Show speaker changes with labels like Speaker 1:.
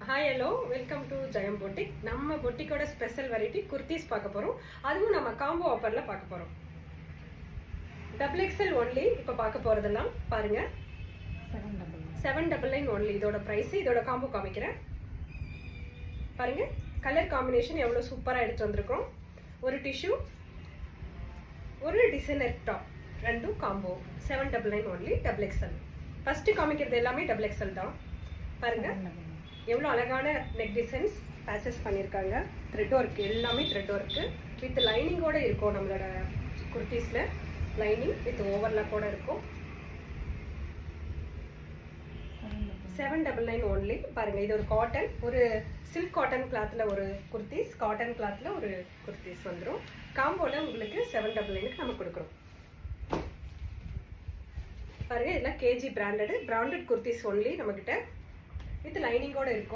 Speaker 1: Hi hello welcome to Jayam boutique. நம்ம பொட்டிக்கோட special variety kurtis பார்க்க போகிறோம். அதுவும் நம்ம காம்போ ஆஃபரில் பார்க்க போகிறோம். XXL ஒன்லி இப்போ பார்க்க போகிறதெல்லாம் பாருங்கள். 799 ஒன்லி இதோட ப்ரைஸ். இதோட காம்போ காமிக்கிறேன் பாருங்கள். கலர் காம்பினேஷன் எவ்வளோ சூப்பராக எடுத்து வந்திருக்கோம். ஒரு டிஷ்யூ, ஒரு டிசைனர் டாப், ரெண்டும் காம்போ 799 ஒன்லி XXL. ஃபஸ்ட்டு காமிக்கிறது எல்லாமே XXL தான். பாருங்கள் எவ்வளோ அழகான நெக் டிசைன்ஸ் பேச்சஸ் பண்ணியிருக்காங்க. த்ரெட் ஒர்க், எல்லாமே த்ரெட் ஒர்க்கு வித் லைனிங்கோடு இருக்கும். நம்மளோட குர்த்திஸில் லைனிங் வித் ஓவர்லாக்கோட இருக்கும். 799 ஒன்லி. பாருங்கள், இது ஒரு காட்டன், ஒரு சில்க் காட்டன் கிளாத்தில் ஒரு குர்த்திஸ், காட்டன் கிளாத்தில் ஒரு குர்த்திஸ் வந்துடும். காம்போவில் உங்களுக்கு 799க்கு நம்ம கொடுக்குறோம். பாருங்கள், இதெல்லாம் கேஜி பிராண்டட் குர்த்திஸ் ஒன்லி நம்மக்கிட்ட வித் லைனிங்கோடு இருக்கும்.